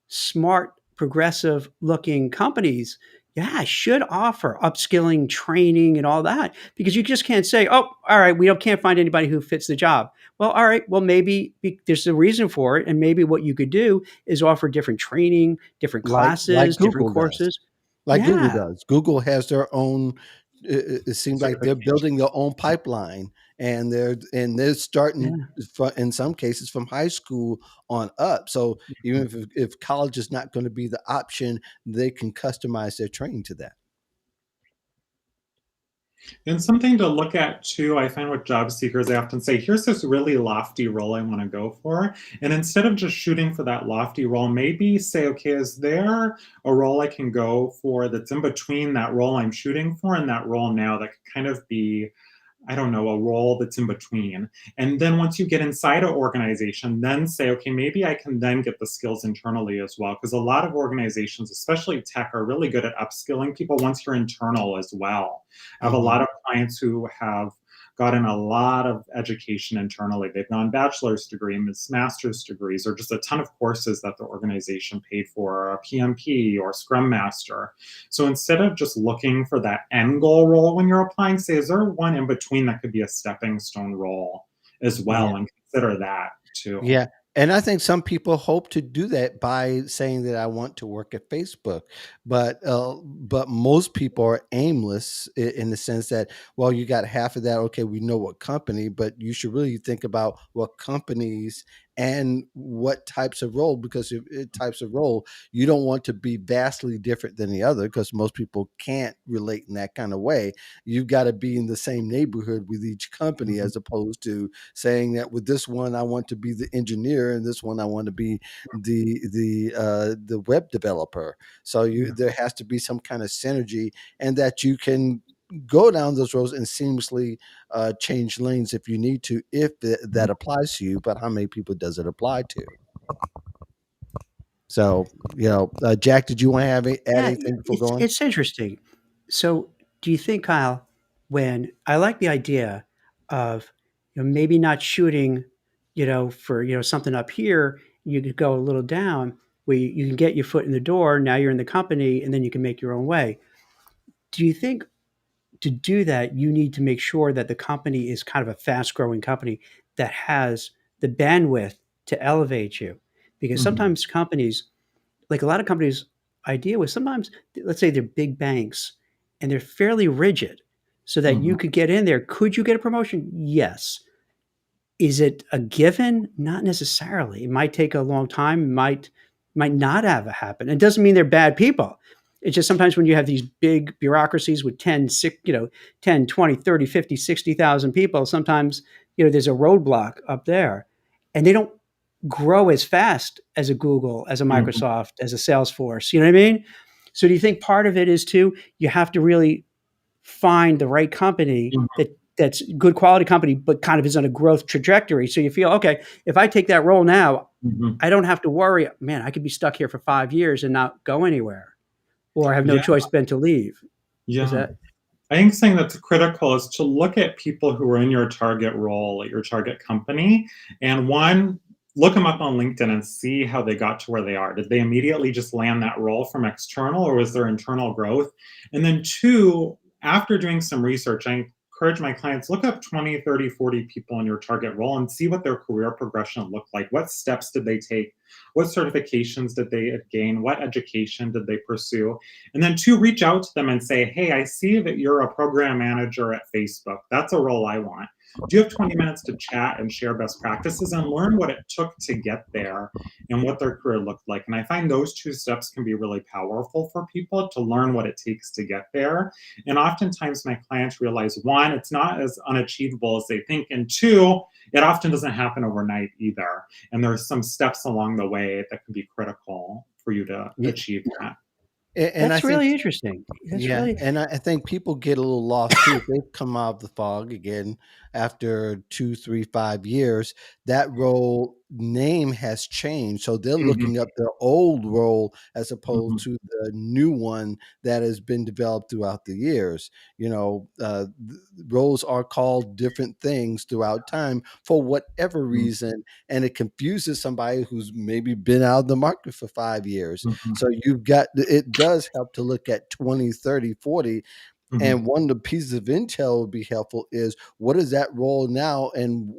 smart, progressive looking companies, yeah, should offer upskilling, training, and all that because you just can't say, "Oh, all right, can't find anybody who fits the job." Well, all right, well maybe there's a reason for it, and maybe what you could do is offer different training, different Like classes, different Google does. courses. Like Google Yeah, does. Google has their own. It seems like they're Certification. building their own pipeline, and they're starting yeah. in some cases from high school on up. So even if college is not going to be the option, they can customize their training to that. And something to look at too, I find with job seekers, they often say, here's this really lofty role I want to go for. And instead of just shooting for that lofty role, maybe say, okay, is there a role I can go for that's in between that role I'm shooting for and that role now that could kind of be, I don't know, a role that's in between. And then once you get inside an organization, then say, okay, maybe I can then get the skills internally as well. Because a lot of organizations, especially tech, are really good at upskilling people once you're internal as well. I have a Hmm. lot of clients who have gotten a lot of education internally. They've gone bachelor's degree, master's degrees, or just a ton of courses that the organization paid for, or a PMP or Scrum Master. So instead of just looking for that end goal role when you're applying, say, is there one in between that could be a stepping stone role as Yeah. well? And consider that too. Yeah. And I think some people hope to do that by saying that I want to work at Facebook, but most people are aimless in the sense that, well, you got half of that. Okay, we know what company, but you should really think about what companies and what types of role, because if types of role, you don't want to be vastly different than the other, because most people can't relate in that kind of way. You've got to be in the same neighborhood with each company, Mhm. as opposed to saying that with this one I want to be the engineer and this one I want to be the web developer. So Yeah. there has to be some kind of synergy, and that you can go down those roads and seamlessly change lanes if you need to, if that applies to you. But how many people does it apply to? So, Jack, did you want to add Yeah, anything before it's going? it's interesting. So, do you think, Kyle, when I like the idea of maybe not shooting, for something up here, you could go a little down where you can get your foot in the door. Now you're in the company, and then you can make your own way. Do you think to do that, you need to make sure that the company is kind of a fast growing company that has the bandwidth to elevate you? Because Mhm. sometimes companies, like a lot of companies, idea was sometimes, let's say they're big banks and they're fairly rigid so that you Mhm. could get in there. Could you get a promotion? Yes. Is it a given? Not necessarily. It might take a long time, might not have it happen. It doesn't mean they're bad people. It's just sometimes when you have these big bureaucracies with 10, 6, 10, 20, 30, 50, 60,000 people, sometimes, there's a roadblock up there. And they don't grow as fast as a Google, as a Mhm. Microsoft, as a Salesforce. You know what I mean? So do you think part of it is too, you have to really find the right company Mhm. that's good quality company, but kind of is on a growth trajectory. So you feel, okay, if I take that role now, Mhm. I don't have to worry, man, I could be stuck here for 5 years and not go anywhere or have no Yeah, choice but to leave. Is yeah. that? I think something that's critical is to look at people who are in your target role at your target company, and one, look them up on LinkedIn and see how they got to where they are. Did they immediately just land that role from external, or was there internal growth? And then two, after doing some research, I encourage my clients, look up 20, 30, 40 people in your target role and see what their career progression looked like. What steps did they take? What certifications did they gain? What education did they pursue? And then two, reach out to them and say, hey, I see that you're a program manager at Facebook. That's a role I want. Do you have 20 minutes to chat and share best practices and learn what it took to get there and what their career looked like? And I find those two steps can be really powerful for people to learn what it takes to get there. And oftentimes my clients realize, one, it's not as unachievable as they think. And two, it often doesn't happen overnight either. And there's some steps along the way that can be critical for you to Yeah, achieve that. and I That's think really interesting. That's Yeah, really, and I think people get a little lost too. If they've come out of the fog again after 2, 3, 5 years, that role name has changed. So they're Mhm. looking up their old role as opposed Mhm. to the new one that has been developed throughout the years. Roles are called different things throughout time for whatever Mhm. reason, and it confuses somebody who's maybe been out of the market for 5 years. Mhm. So it does help to look at 20, 30, 40. Mhm. And one of the pieces of intel would be helpful is what is that role now and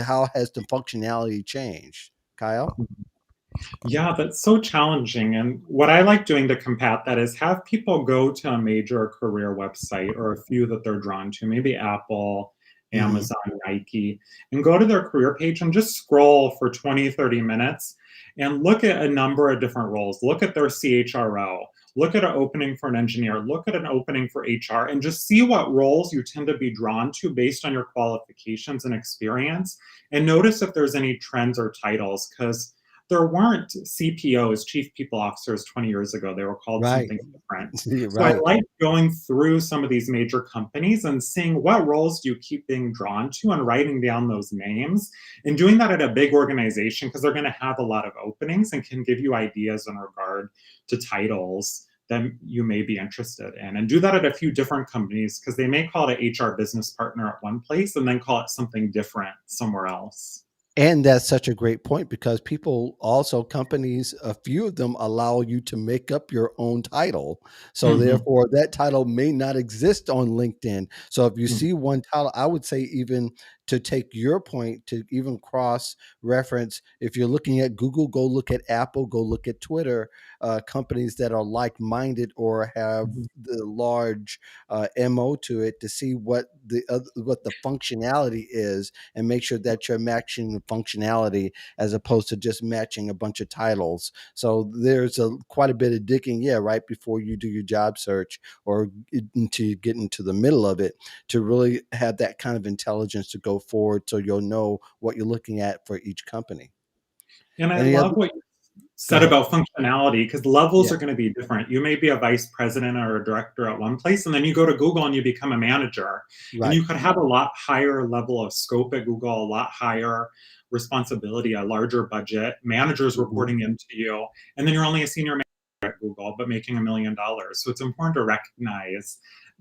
how has the functionality changed? Kyle? Mhm. Yeah, that's so challenging. And what I like doing to combat that is have people go to a major career website or a few that they're drawn to, maybe Apple, Hmm. Amazon, Nike, and go to their career page and just scroll for 20, 30 minutes and look at a number of different roles. Look at their CHRO, look at an opening for an engineer, look at an opening for HR, and just see what roles you tend to be drawn to based on your qualifications and experience. And notice if there's any trends or titles, because there weren't CPOs, chief people officers, 20 years ago. They were called Right. something different. Yeah, So I right. like going through some of these major companies and seeing what roles do you keep being drawn to and writing down those names and doing that at a big organization because they're going to have a lot of openings and can give you ideas in regard to titles that you may be interested in. And do that at a few different companies because they may call it an HR business partner at one place and then call it something different somewhere else. And that's such a great point because companies, a few of them allow you to make up your own title. So Mhm. therefore, that title may not exist on LinkedIn. So if you Mhm. see one title, I would say even to take your point to even cross reference, if you're looking at Google, go look at Apple, go look at Twitter, companies that are like minded or have Mhm. the large mo to it to see what the functionality is and make sure that you're matching the functionality as opposed to just matching a bunch of titles. So there's quite a bit of digging, yeah, right before you do your job search or until you get into the middle of it to really have that kind of intelligence to go forward so you'll know what you're looking at for each company. And I Any love other? what Go said ahead. about functionality, because levels Yeah. are going to be different. You may be a vice president or a director at one place, and then you go to Google and you become a manager. And Right. you could have a lot higher level of scope at Google, a lot higher responsibility, a larger budget, managers Mhm. reporting into you, and then you're only a senior manager at Google, but making $1 million. So it's important to recognize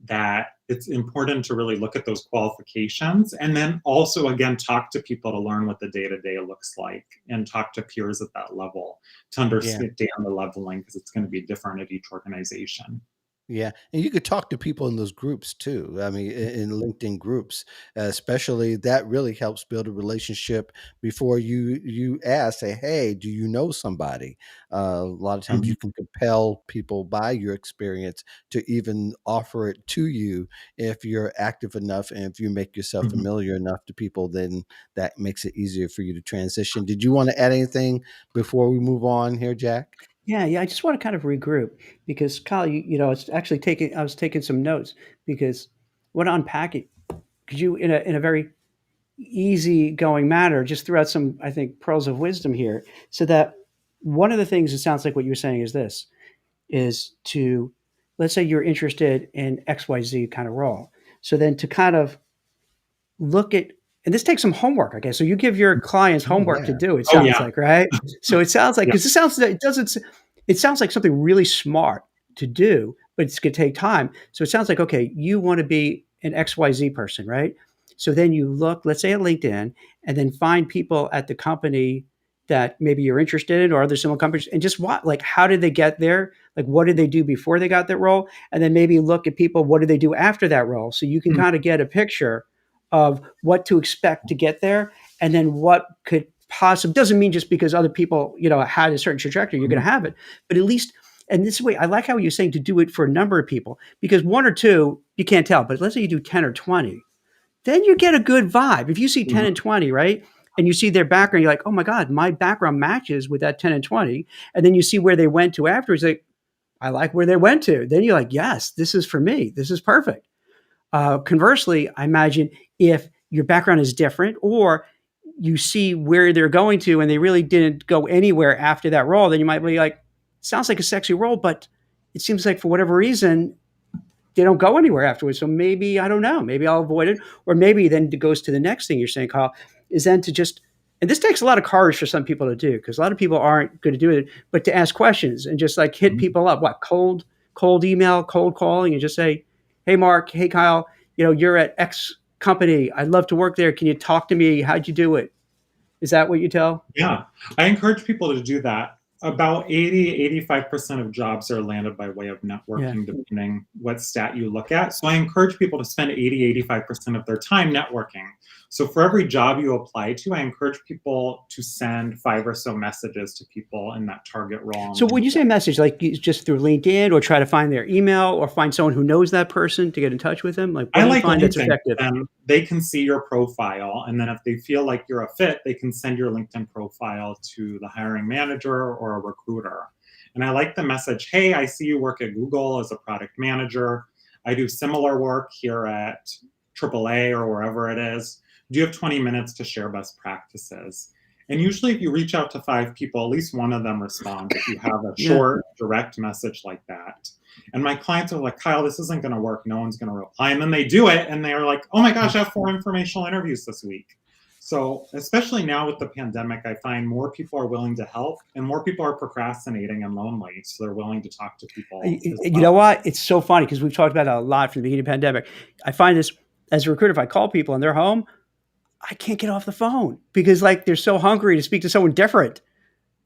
that it's important to really look at those qualifications, and then also again talk to people to learn what the day-to-day looks like, and talk to peers at that level to Yeah. understand the leveling, because it's going to be different at each organization. Yeah, and you could talk to people in those groups too. I mean, in LinkedIn groups, especially that really helps build a relationship before you ask, say, "Hey, do you know somebody?" A lot of times, Mhm. you can compel people by your experience to even offer it to you if you're active enough and if you make yourself Mhm. familiar enough to people. Then that makes it easier for you to transition. Did you want to add anything before we move on here, Jack? Yeah, yeah. I just want to kind of regroup because Kyle, it's actually taking. I was taking some notes because want to unpack it. Could you, in a very easy-going manner, just throw out some, I think, pearls of wisdom here, so that one of the things it sounds like what you're saying is this: is to, let's say you're interested in XYZ kind of role. So then to kind of look at, and this takes some homework, I guess. So you give your clients Oh homework to yeah. do, it Oh sounds yeah. like, right? So it sounds like, Yeah. because it sounds like something really smart to do, but it's going to take time. So it sounds like, okay, you want to be an XYZ person, right? So then you look, let's say at LinkedIn, and then find people at the company that maybe you're interested in or other similar companies, and just what, like, how did they get there? Like, what did they do before they got that role? And then maybe look at people, what did they do after that role? So you can Mhm. kind of get a picture of what to expect to get there, and then what could possibly, doesn't mean just because other people had a certain trajectory you're going to have it, but at least, and this way I like how you're saying to do it for a number of people, because one or two you can't tell, but let's say you do 10 or 20, then you get a good vibe. If you see 10 Mhm. and 20, right, and you see their background, you're like, oh my god, my background matches with that 10 and 20, and then you see where they went to afterwards, like, I like where they went to, then you're like, yes, this is for me, this is perfect. Conversely, I imagine if your background is different, or you see where they're going to and they really didn't go anywhere after that role, then you might be like, sounds like a sexy role, but it seems like for whatever reason, they don't go anywhere afterwards. So maybe, I don't know, maybe I'll avoid it. Or maybe then it goes to the next thing you're saying, Kyle, is then to just, and this takes a lot of courage for some people to do, because a lot of people aren't good to do it, but to ask questions and just like hit Mhm. people up, what, cold email, cold calling, and just say, hey, Mark, hey, Kyle, you're at X company. I'd love to work there. Can you talk to me? How'd you do it? Is that what you tell? Yeah, I encourage people to do that. About 85% of jobs are landed by way of Yeah. networking, depending what stat you look at. So I encourage people to spend 85% of their time networking. So for every job you apply to, I encourage people to send 5 or so messages to people in that target role on So when you LinkedIn. say a message, like just through LinkedIn, or try to find their email, or find someone who knows that person to get in touch with them, like what I do you like find that's LinkedIn. effective? And they can see your profile. And then if they feel like you're a fit, they can send your LinkedIn profile to the hiring manager or a recruiter. And I like the message, hey, I see you work at Google as a product manager. I do similar work here at AAA or wherever it is. Do you have 20 minutes to share best practices? And usually, if you reach out to 5 people, at least one of them responds if you have a Yeah. short, direct message like that. And my clients are like, Kyle, this isn't going to work. No one's going to reply. And then they do it and they're like, oh my gosh, I have 4 informational interviews this week. So, especially now with the pandemic, I find more people are willing to help and more people are procrastinating and lonely. So, they're willing to talk to people as You know well. what? It's so funny because we've talked about it a lot from the beginning of the pandemic. I find this as a recruiter, if I call people and they're home, I can't get off the phone because like they're so hungry to speak to someone different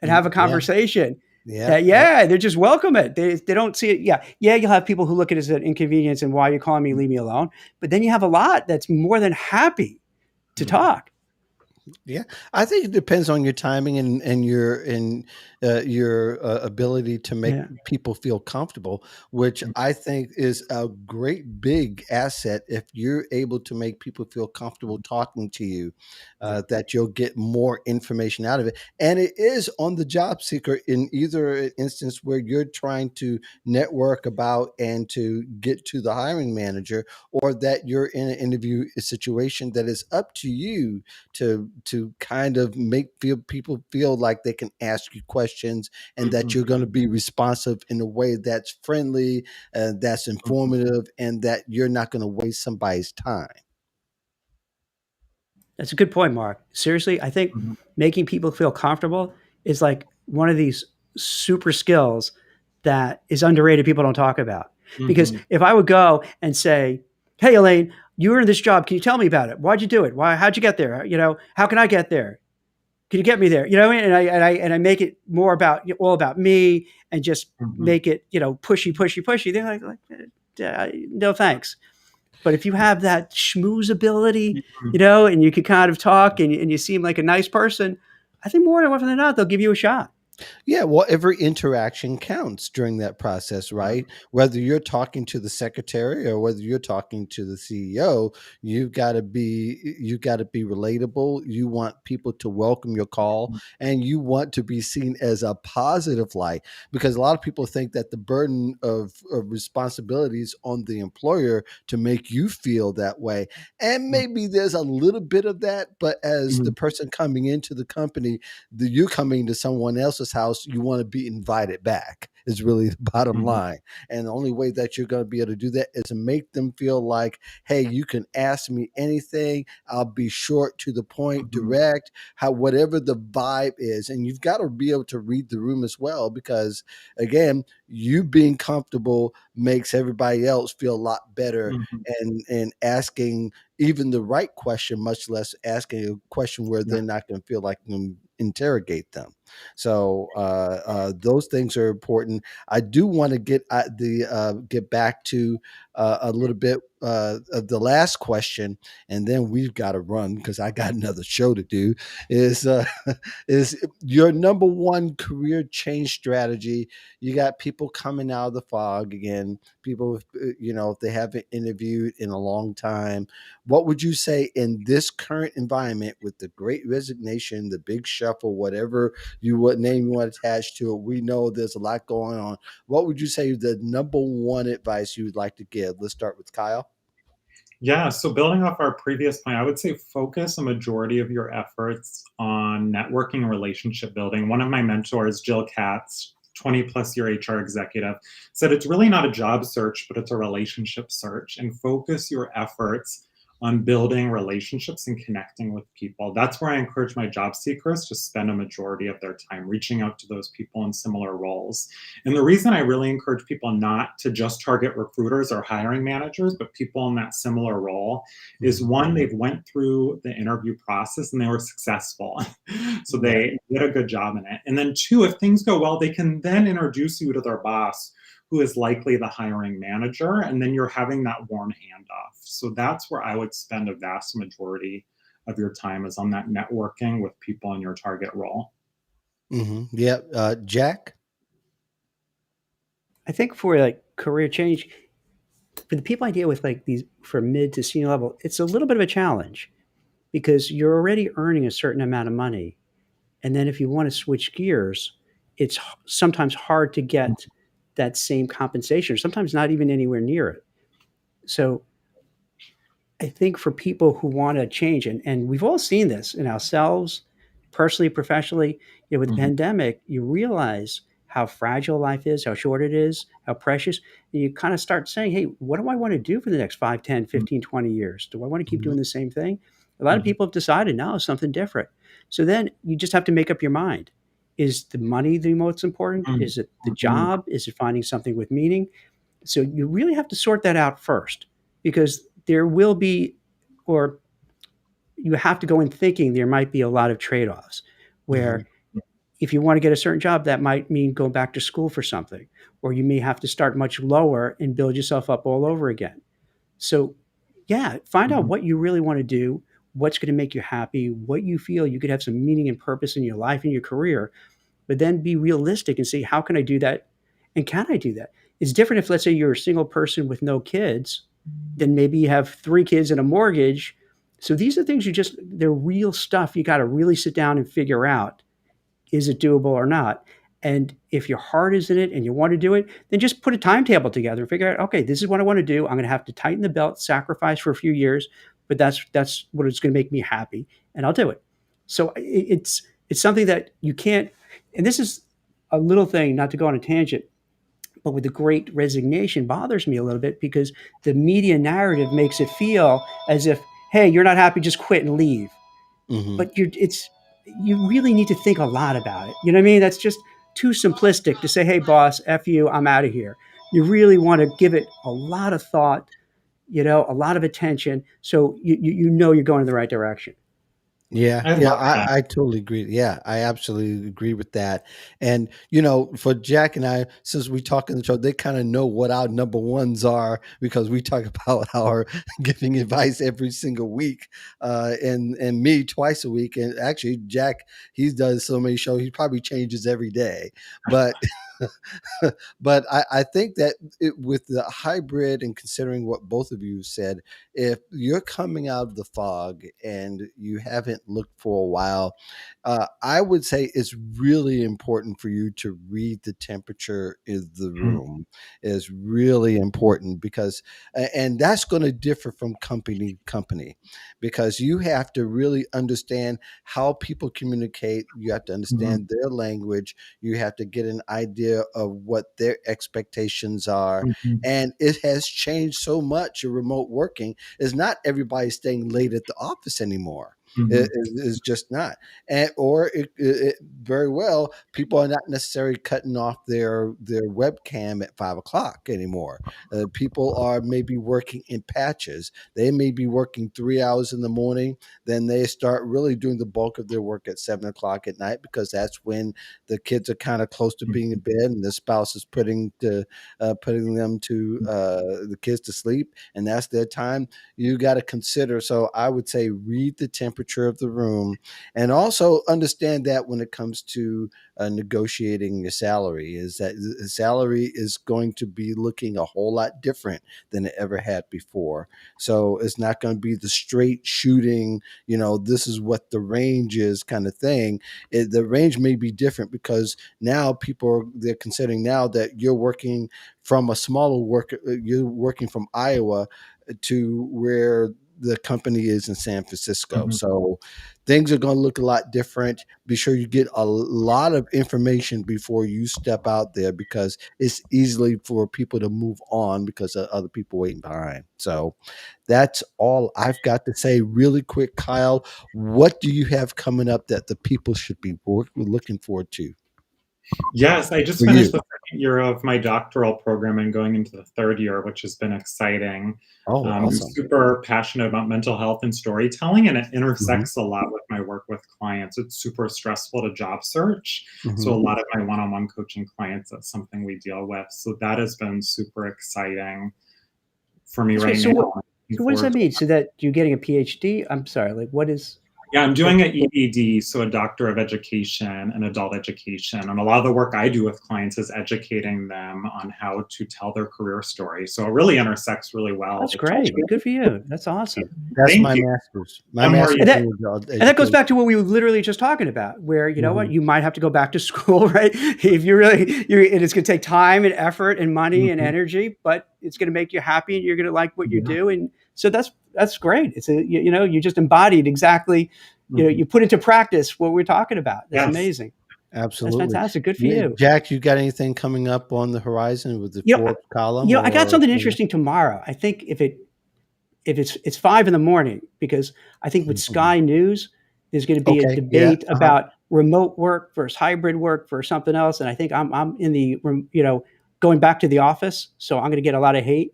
and have a Yeah. conversation Yeah. that, Yep. yeah, they just welcome it. They don't see it. Yeah. Yeah. You'll have people who look at it as an inconvenience and why are you calling me, leave me alone. But then you have a lot that's more than happy to Mhm. talk. Yeah, I think it depends on your timing and your ability to make Yeah. people feel comfortable, which I think is a great big asset. If you're able to make people feel comfortable talking to you, Yeah. that you'll get more information out of it. And it is on the job seeker in either an instance where you're trying to network about and to get to the hiring manager, or that you're in an interview situation that is up to you to to kind of make people feel like they can ask you questions and that you're going to be responsive in a way that's friendly, that's informative, and that you're not going to waste somebody's time. That's a good point, Mark. Seriously, I think making people feel comfortable is like one of these super skills that is underrated. People don't talk about. Because if I would go and say, "Hey, Elaine, you were in this job. Can you tell me about it? Why'd you do it? How'd you get there? How can I get there? Can you get me there?" And I make it more about all about me and just make it pushy, pushy, pushy. They're no thanks. But if you have that schmooze ability, and you can kind of talk and you seem like a nice person, I think more often than not, they'll give you a shot. Yeah, well, every interaction counts during that process, right? Whether you're talking to the secretary or whether you're talking to the CEO, you got to be relatable. You want people to welcome your call, and you want to be seen as a positive light, because a lot of people think that the burden of responsibilities on the employer to make you feel that way. And maybe there's a little bit of that, but as the person coming into the company, you're coming to someone else's house, you want to be invited back is really the bottom line. And the only way that you're going to be able to do that is to make them feel like, hey, you can ask me anything. I'll be short, to the point, direct, whatever the vibe is. And you've got to be able to read the room as well, because again, you being comfortable makes everybody else feel a lot better, and asking even the right question, much less asking a question where they're not going to feel like you can interrogate them. So those things are important. I do want to get back to a little bit of the last question, and then we've got to run because I got another show to do. Is is your number one career change strategy? You got people coming out of the fog again. People, if they haven't interviewed in a long time, what would you say in this current environment with the great resignation, the big shuffle, whatever what name you want attached to it? We know there's a lot going on. What would you say the number one advice you would like to give? Let's start with Kyle. Yeah, so building off our previous point, I would say focus a majority of your efforts on networking and relationship building. One of my mentors, Jill Katz, 20 plus year HR executive, said it's really not a job search, but it's a relationship search. And focus your efforts on building relationships and connecting with people. That's where I encourage my job seekers to spend a majority of their time reaching out to those people in similar roles. And the reason I really encourage people not to just target recruiters or hiring managers, but people in that similar role is, one, they've went through the interview process and they were successful. So they did a good job in it. And then two, if things go well, they can then introduce you to their boss, who is likely the hiring manager, and then you're having that warm handoff. So that's where I would spend a vast majority of your time, is on that networking with people in your target role. Yeah. Jack? I think for like career change, for the people I deal with, like these for mid to senior level, it's a little bit of a challenge because you're already earning a certain amount of money. And then if you want to switch gears, it's sometimes hard to get that same compensation, or sometimes not even anywhere near it. So I think for people who want to change, and we've all seen this in ourselves, personally, professionally, with the pandemic, you realize how fragile life is, how short it is, how precious. And you kind of start saying, hey, what do I want to do for the next 5, 10, 15, 20 years? Do I want to keep doing the same thing? A lot of people have decided, no, something different. So then you just have to make up your mind. Is the money the most important? Is it the job? Is it finding something with meaning? So you really have to sort that out first, because there will be, or you have to go in thinking there might be a lot of trade-offs where if you want to get a certain job, that might mean going back to school for something, or you may have to start much lower and build yourself up all over again. So yeah, find out what you really want to do, what's going to make you happy, what you feel you could have some meaning and purpose in your life and your career, but then be realistic and say, how can I do that? And can I do that? It's different if, let's say, you're a single person with no kids, then maybe you have 3 kids and a mortgage. So these are things they're real stuff you got to really sit down and figure out. Is it doable or not? And if your heart is in it and you want to do it, then just put a timetable together and figure out, okay, this is what I want to do. I'm going to have to tighten the belt, sacrifice for a few years, but that's what it's going to make me happy, and I'll do it. So it's something that you can't. And this is a little thing, not to go on a tangent, but with the great resignation bothers me a little bit because the media narrative makes it feel as if, hey, you're not happy, just quit and leave. Hmm. But you really need to think a lot about it. You know what I mean? That's just too simplistic to say, hey, boss, F you, I'm out of here. You really want to give it a lot of thought, a lot of attention, so you know you're going in the right direction. Yeah, I yeah, love that. I totally agree. Yeah, I absolutely agree with that. And for Jack and I, since we talk in the show, they kind of know what our number ones are because we talk about our giving advice every single week, and me twice a week. And actually, Jack, he does so many shows, he probably changes every day. But but I think that with the hybrid and considering what both of you said, if you're coming out of the fog and you haven't looked for a while, I would say it's really important for you to read the temperature of the Mhm. room. Is really important because, and that's going to differ from company to company, because you have to really understand how people communicate. You have to Mhm. understand their language. You have to get an idea of what their expectations are. Mhm. And it has changed so much. Remote working is not everybody staying late at the office anymore. Mhm. It's just not. Or very well, people are not necessarily cutting off their webcam at 5 o'clock anymore. People are maybe working in patches. They may be working 3 hours in the morning, then they start really doing the bulk of their work at 7 o'clock at night, because that's when the kids are kind of close to being in Mhm. bed, and the spouse is putting them to the kids to sleep, and that's their time. You got to consider. So I would say read the temperature of the room, and also understand that when it comes to negotiating your salary, is that the salary is going to be looking a whole lot different than it ever had before. So it's not going to be the straight shooting, this is what the range is kind of thing. The range may be different because now they're considering now that you're working from a smaller you're working from Iowa to where the company is in San Francisco. Mhm. So things are going to look a lot different. Be sure you get a lot of information before you step out there, because it's easily for people to move on because of other people waiting behind. So that's all I've got to say. Really quick, Kyle, what do you have coming up that the people should be looking forward to Yes, I just for finished the you? second year of my doctoral program and going into the third year, which has been exciting. Oh, I'm awesome. super passionate about mental health and storytelling, and it Hmm. intersects a lot with my work with clients. It's super stressful to job search. So, a Hmm. lot of my one on one coaching clients, that's something we deal with. So, that has been super exciting for me That's great. right So now. what? I'm looking So what does forward that to. mean? So that you're getting a PhD? I'm sorry. Like, what is? Yeah, I'm What? doing an EDD, so a Doctor of Education and Adult Education. And a lot of the work I do with clients is educating them on how to tell their career story. So it really intersects really well. That's The two. great. Good for you. That's awesome. That's Thank my you. master's. My The more master's you, And in that adult and that goes education. back to what we were literally just talking about, where Hmm. you might have to go back to school, right? If and it's going to take time and effort and money and Hmm. energy, but it's going to make you happy and you're going to like what you yeah, do, and so that's great. It's you just embodied exactly, Hmm. you put into practice what we're talking about. That's yes. amazing. That's Absolutely. fantastic. Good for you. Jack, you got anything coming up on the horizon with the You know, Forbes column I got or? something interesting tomorrow. I think if it's 5 in the morning, because I think with Mhm. Sky News there's going to be a Okay. Yeah. debate Uh-huh. about remote work versus hybrid work versus something else, and I think I'm in the going back to the office, so I'm going to get a lot of hate.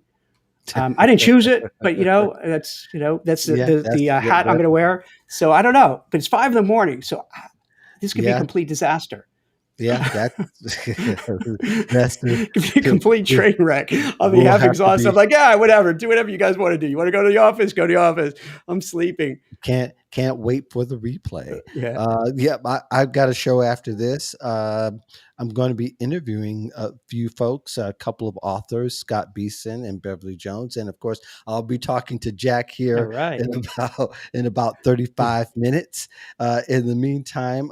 I didn't choose it, but that's Yeah. the hat I'm That's going to wear. So I don't know, but it's 5 in the morning, so this could be a yeah. complete disaster. Yeah. That's that's the, It could be a complete train wreck. I'll be we'll half have to exhausted. I'm be. like, yeah, whatever. Do whatever you guys want to do. You want to go to the office? Go to the office. I'm sleeping. Can't wait for the replay. Yeah. Yeah, I've got a show after this. I'm going to be interviewing a few folks, a couple of authors, Scott Beeson and Beverly Jones, and of course, I'll be talking to Jack All here right. in about 35 minutes. In the meantime,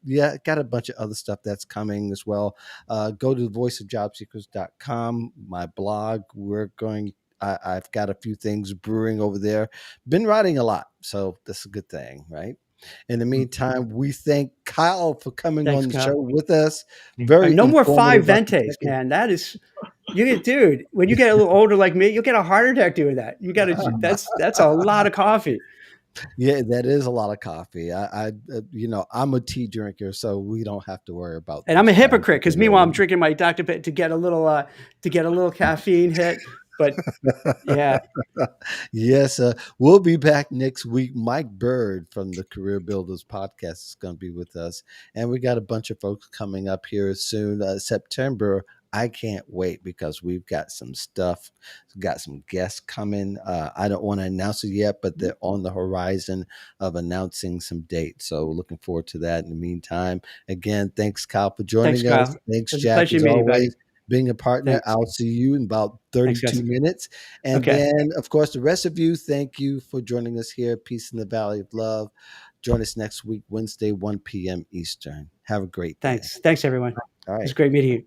yeah, got a bunch of other stuff that's coming as well. Go to voiceofjobseekers.com, my blog. I've got a few things brewing over there. Been writing a lot, so that's a good thing, right? In the meantime, we thank Kyle for coming Thanks, on the show Kyle. with us. Thank you. Very No more informative five about the Ventes, second. man. That is, you get, dude. When you get a little older like me, you'll get a heart attack doing that. You got to. That's a lot of coffee. Yeah, that is a lot of coffee. I'm a tea drinker, so we don't have to worry about And I'm those a challenges hypocrite because meanwhile I'm drinking my Dr. Pitt to get a little caffeine hit. But yeah, Yes, we'll be back next week. Mike Bird from the Career Builders podcast is going to be with us, and we got a bunch of folks coming up here soon. September, I can't wait because we've got some stuff, got some guests coming. I don't want to announce it yet, but they're on the horizon of announcing some dates. So looking forward to that. In the meantime, again, thanks Kyle for thanks, joining us. Kyle. Thanks It was a Jack pleasure as meeting you, buddy. always. Being a partner. Thanks. I'll see you in about Thanks, 32 guys. minutes. And Okay. then, of course, the rest of you, thank you for joining us here. Peace in the Valley of Love. Join us next week, Wednesday, 1 p.m. Eastern. Have a great day. Thanks, everyone. All It was right. great meeting you.